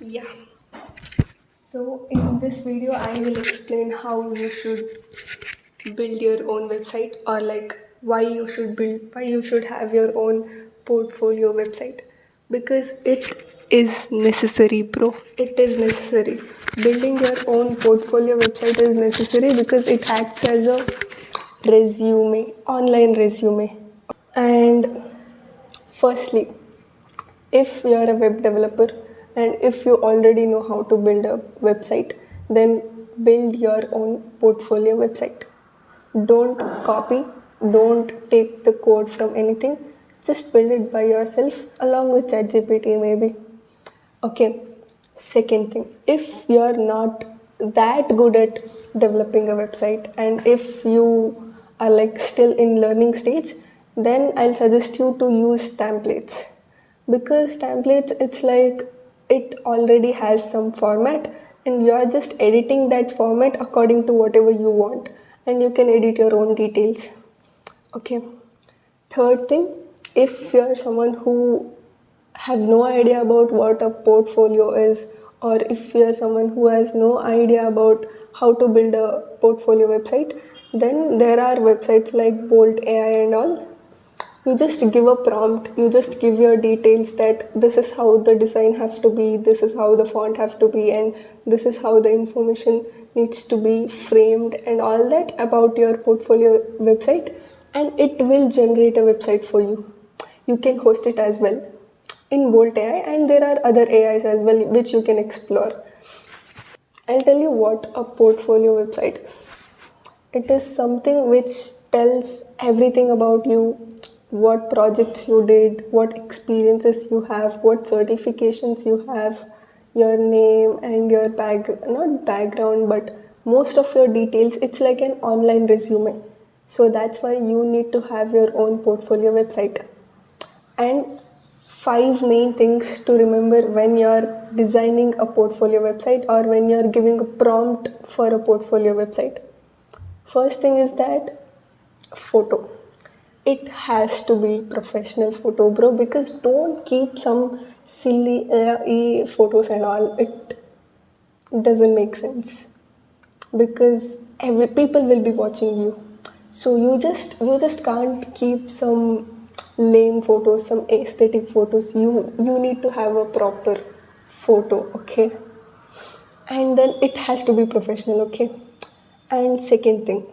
Yeah. So in this video, I will explain how you should build your own website, or like why you should have your own portfolio website, because it is necessary, bro. It is necessary. Building your own portfolio website is necessary because it acts as a resume, online resume. And firstly, if you are a web developer and if you already know how to build a website, then build your own portfolio website. Don't copy, don't take the code from anything, just build it by yourself along with ChatGPT maybe. Okay, second thing, if you're not that good at developing a website and if you are like still in learning stage, then I'll suggest you to use templates, because templates, it's like it already has some format and you're just editing that format according to whatever you want, and you can edit your own details. Okay. Third thing, if you're someone who have no idea about what a portfolio is, or if you're someone who has no idea about how to build a portfolio website, then there are websites like Bolt AI and all. You just give a prompt, you just give your details that this is how the design have to be, this is how the font have to be, and this is how the information needs to be framed and all that about your portfolio website, and it will generate a website for you. You can host it as well in Bolt AI, and there are other AIs as well which you can explore. I'll tell you what a portfolio website is. It is something which tells everything about you, what projects you did, what experiences you have, what certifications you have, your name and your not background, but most of your details. It's like an online resume. So that's why you need to have your own portfolio website. And five main things to remember when you're designing a portfolio website or when you're giving a prompt for a portfolio website. First thing is that photo. It has to be professional photo, bro, because don't keep some silly photos and all. It doesn't make sense because every people will be watching you. So you just can't keep some lame photos, some aesthetic photos. You need to have a proper photo, okay? And then it has to be professional, okay? And second thing,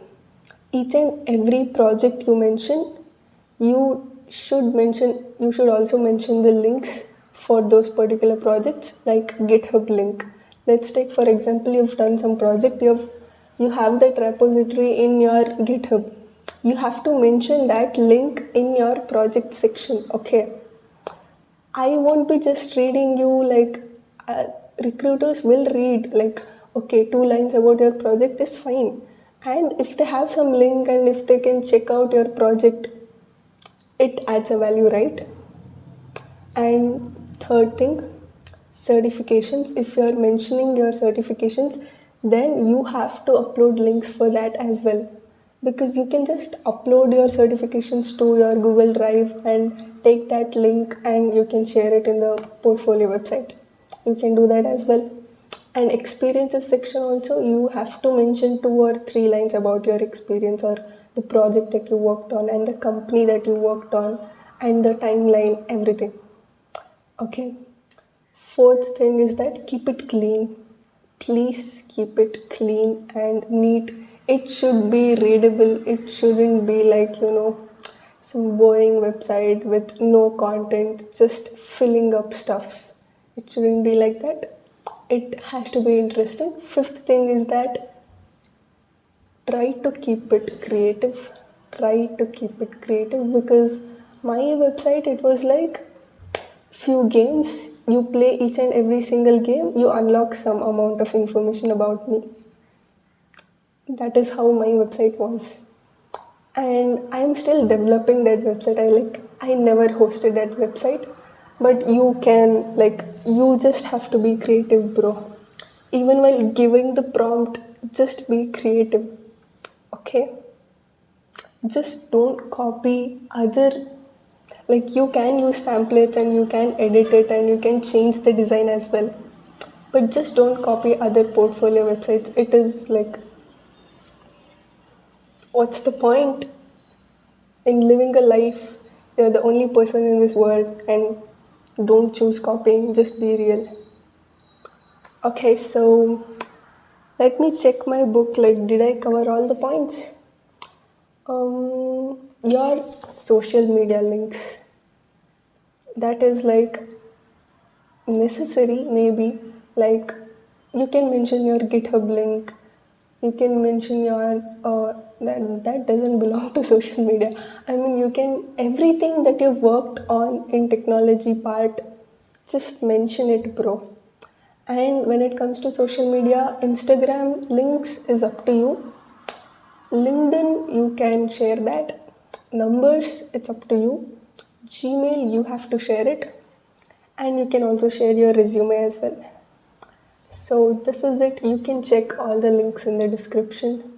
each and every project you mention, you you should also mention the links for those particular projects, like GitHub link. Let's take for example, you've done some project, you have that repository in your GitHub. You have to mention that link in your project section, okay? I won't be just reading you like uh, recruiters will read like, okay, 2 lines about your project is fine. And if they have some link and if they can check out your project, it adds a value, right? And third thing, certifications. If you are mentioning your certifications, then you have to upload links for that as well. Because you can just upload your certifications to your Google Drive and take that link and you can share it in the portfolio website. You can do that as well. And experiences section also, you have to mention 2 or 3 lines about your experience or the project that you worked on and the company that you worked on and the timeline, everything. Okay. Fourth thing is that keep it clean. Please keep it clean and neat. It should be readable. It shouldn't be like, some boring website with no content, just filling up stuffs. It shouldn't be like that. It has to be interesting. Fifth thing is that try to keep it creative. Try to keep it creative, because my website, it was like few games. You play each and every single game, you unlock some amount of information about me. That is how my website was. And I am still developing that website. I never hosted that website. But you just have to be creative, bro. Even while giving the prompt, just be creative. Okay? Just don't copy other, like you can use templates and you can edit it and you can change the design as well, But just don't copy other portfolio websites. It is like, what's the point in living a life? You're the only person in this world, and don't choose copying, just be real. Okay, so let me check my book. Like, did I cover all the points? Your social media links. That is like necessary, maybe. Like, you can mention your GitHub link. You can mention your that doesn't belong to social media. I mean, you can everything that you've worked on in technology part, just mention it, bro. And when it comes to social media, Instagram links is up to you. LinkedIn, you can share that. Numbers, it's up to you. Gmail, you have to share it. And you can also share your resume as well. So, this is it. You can check all the links in the description.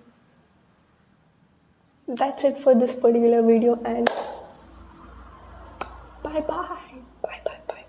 That's it for this particular video, and bye bye.